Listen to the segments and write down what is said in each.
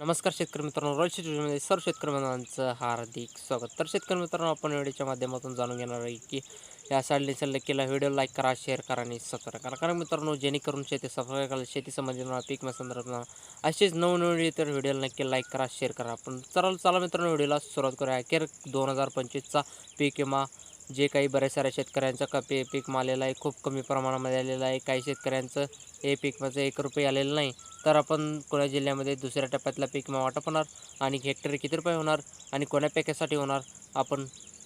नमस्कार शेतकरी मित्रांनो, रोज शेतीमध्ये सर्व शेतकरी बांधवांचं हार्दिक स्वागत. तर शेतकरी मित्रांनो, आपण व्हिडिओच्या माध्यमातून जाणून घेणार आहे की या साडली सल्लकेला व्हिडिओ लाईक करा, शेअर करा आणि सबस्क्राईब करा. कारण मित्रांनो, जेणेकरून शेती सबस्क्राईब करा, शेती संबंधित म्हणा, पीक संदर्भात म्हणा, असेच नवनवीन व्हिडिओ तर व्हिडिओला नक्की लाईक करा, शेअर करा. आपण चला मित्रांनो, व्हिडिओला सुरुवात करूया. अखेर 2025चा पीक विमा जे काही बऱ्याच साऱ्या शेतकऱ्यांचा पीक विमा आलेला आहे, खूप कमी प्रमाणामध्ये आलेला आहे. काही शेतकऱ्यांचं हे पीक विम्याचं ₹1 आलेलं नाही. तर आपण कोण्या जिल्ह्यामध्ये दुसऱ्या टप्प्यातला पीक विमा वाटप होणार आणि हेक्टरी किती रुपये होणार आणि कोण्या पिकासाठी होणार, आपण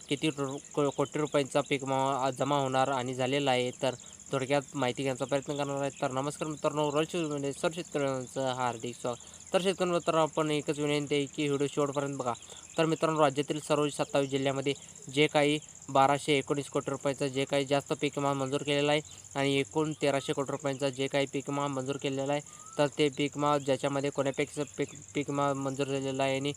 किती कोटी रुपयांचा पीक विमा जमा होणार आणि झालेला आहे, तर थोडक्यात माहिती घेण्याचा प्रयत्न करणार आहे. तर नमस्कार मित्रांनो, रोजमध्ये सर्व शेतकऱ्यांचं हार्दिक स्वागत. तर शेतकरी मित्रांनो, आपण एकच विनंती आहे की व्हिडिओ शेवटपर्यंत बघा. तर मित्रांनो, राज्यातील सर्व 27 जिल्ह्यामध्ये जे काही 1219 कोटी रुपयाचं जे काही जास्त पीक विमा मंजूर केलेला आहे आणि एकूण 1300 कोटी रुपयांचा जे काही पीक विमा मंजूर केलेला आहे, तर ते पीक विमा ज्याच्यामध्ये कोण्यापेक्षा पीक विमा मंजूर झालेला आहे आणि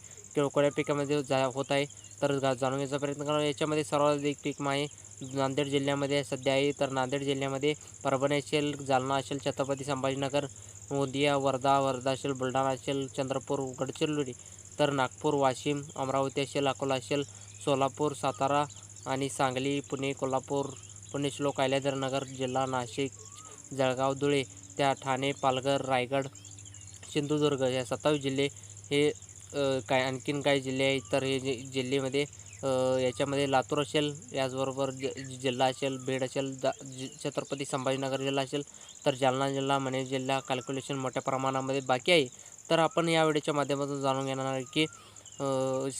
कोण्या पिकामध्ये होत आहे, तर जाणून घ्यायचा प्रयत्न करा. याच्यामध्ये सर्वाधिक पीक विमा आहे नांदेड जिल्ह्यामध्ये सध्या आहे. तर नांदेड जिल्ह्यामध्ये परभणी असेल, जालना असेल, छत्रपती संभाजीनगर, गोंदिया, वर्धा असेल, बुलढाणा असेल, चंद्रपूर, गडचिरोली, तर नागपूर, वाशिम, अमरावती असेल, अकोला असेल, सोलापूर, सातारा आणि सांगली, पुणे, कोल्हापूर, पुणेश्लोक, अहिल्यानगर जिल्हा, नाशिक, जळगाव, धुळे, त्या ठाणे, पालघर, रायगड, सिंधुदुर्ग या 27 जिल्हे हे काय आणखीन काही जिल्हे आहेत. तर हे जिल्ह्यामध्ये याच्यामध्ये लातूर असेल, याचबरोबर जिल्हा असेल, बीड असेल, छत्रपती संभाजीनगर जिल्हा असेल, तर जालना जिल्हा, मणे जिल्हा कॅल्क्युलेशन मोठ्या प्रमाणामध्ये बाकी आहे. तर आपण या व्हिडिओच्या माध्यमातून जाणून घेणार आहे की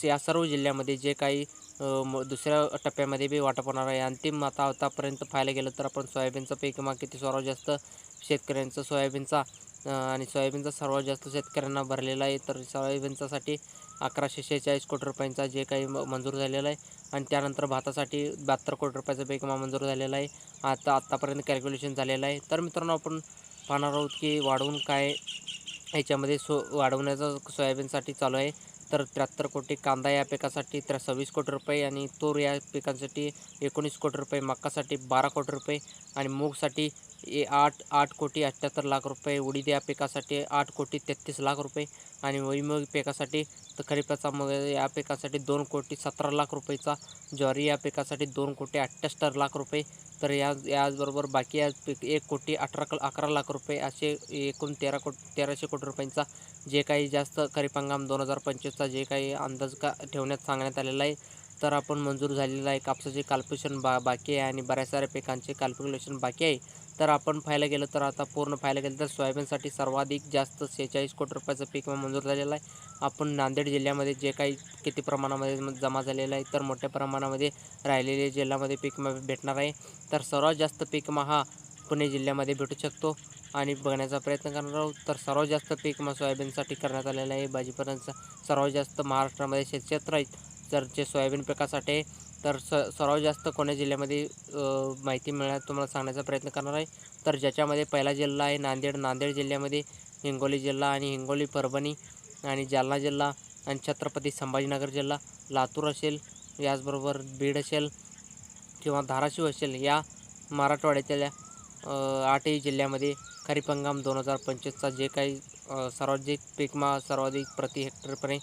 या सर्व जिल्ह्यामध्ये जे काही दुसऱ्या टप्प्यामध्ये बी वाटप होणार आहे. अंतिम आतापर्यंत पाहायला गेलं तर आपण सोयाबीनचं पीक विमा किती सर्वात जास्त शेतकऱ्यांचं सोयाबीनचा आणि सोयाबीनचा सर्वात जास्त शेतकऱ्यांना भरलेला आहे. तर सोयाबीनच्यासाठी 1146 कोटी रुपयांचा जे काही मंजूर झालेला आहे आणि त्यानंतर भातासाठी 72 कोटी रुपयाचा पीक विमा मंजूर झालेला आहे. आत्तापर्यंत कॅल्क्युलेशन झालेलं आहे. तर मित्रांनो, आपण पाहणार आहोत की वाढवून काय याच्यामध्ये वाढवण्याचं सोयाबीनसाठी चालू आहे. तर 73 कोटी, कांदा या पिकासाठी 26 कोटी रुपये आणि तूर या पिकांसाठी 19 कोटी रुपये, मक्कासाठी 12 कोटी रुपये आणि मूगसाठी 8 कोटी 78 लाख रुपये, उडीद या पिकासाठी 8 कोटी 33 लाख रुपये आणि भुईमूग पिकासाठी तर खरीपाचा मग या पिकासाठी 2 कोटी 17 लाख रुपयेचा, ज्वारी या पिकासाठी 2 कोटी 78 लाख रुपये. तर याचबरोबर बाकी या पीक 1 कोटी 11 लाख रुपये असे एकूण 1300 कोटी रुपयांचा जे काही जास्त खरीप हंगाम 2025चा जे काही अंदाज ठेवण्यात सांगण्यात आलेला आहे, तर आपण मंजूर झालेला आहे. कापसाचे कॅल्क्युलेशन बाकी आहे आणि बऱ्याच साऱ्या पिकांचे कॅल्क्युलेशन बाकी आहे. तर आपण पाहायला गेलं तर आता पूर्ण पाहायला गेलं तर सोयाबीनसाठी सर्वाधिक जास्त 46 कोटी रुपयाचं पीक विमा मंजूर झालेला आहे. आपण नांदेड जिल्ह्यामध्ये जे काही किती प्रमाणामध्ये जमा झालेलं आहे, तर मोठ्या प्रमाणामध्ये राहिलेल्या जिल्ह्यामध्ये पीक विमा भेटणार आहे. तर सर्वात जास्त पीक विमा हा पुणे जिल्ह्यामध्ये भेटू शकतो आणि बघण्याचा प्रयत्न करणार आहोत. तर सर्वात जास्त पीक विमा सोयाबीनसाठी करण्यात आलेला आहे. भाजीपाल्यांचा सर्वात जास्त महाराष्ट्रामध्ये शेतक्षेत्र आहेत, तर जे सोयाबीन पिकासाठी आहे. तर सर्वात जास्त कोण्या जिल्ह्यामध्ये माहिती मिळण्यात तुम्हाला सांगण्याचा प्रयत्न करणार आहे. तर ज्याच्यामध्ये पहिला जिल्हा आहे नांदेड जिल्ह्यामध्ये हिंगोली जिल्हा आणि हिंगोली, परभणी आणि जालना जिल्हा आणि छत्रपती संभाजीनगर जिल्हा, लातूर असेल, याचबरोबर बीड असेल किंवा धाराशिव असेल, या मराठवाड्याच्या 8ही जिल्ह्यामध्ये खरीप हंगाम 2025चा जे काही सर्वाधिक पीक विमा सर्वाधिक प्रति हेक्टरपणे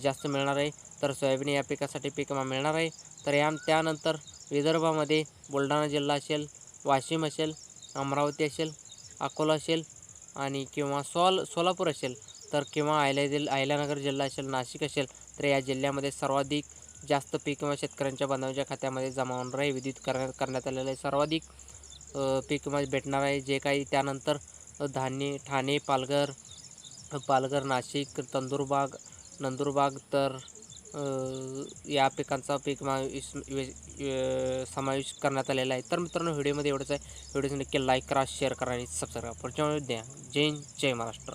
जास्त मिळणार आहे. तर सोयाबीन या पिकासाठी पीक विमा मिळणार आहे. तर त्यानंतर विदर्भामध्ये बुलढाणा जिल्हा असेल, वाशिम असेल, अमरावती असेल, अकोला असेल आणि किंवा सोलापूर असेल, तर किंवा अहिल्यानगर जिल्हा असेल, नाशिक असेल, तर या जिल्ह्यामध्ये सर्वाधिक जास्त पीक विमा शेतकऱ्यांच्या बांधवांच्या खात्यामध्ये जमा होणार आहे. वितरित करण्यात आलेलं आहे. सर्वाधिक पीक विमा भेटणार आहे. जे काही त्यानंतर ठाणे, पालघर, नाशिक, नंदुरबार, तर या पिकांचा पीक विमा समावेश करण्यात आलेला आहे. तर मित्रांनो, व्हिडिओमध्ये एवढंच आहे. व्हिडिओ नक्की लाईक करा, शेअर करा आणि सबस्क्राईब करा. पुढच्या व्हिडिओत द्या. जय हिंद, जय महाराष्ट्र.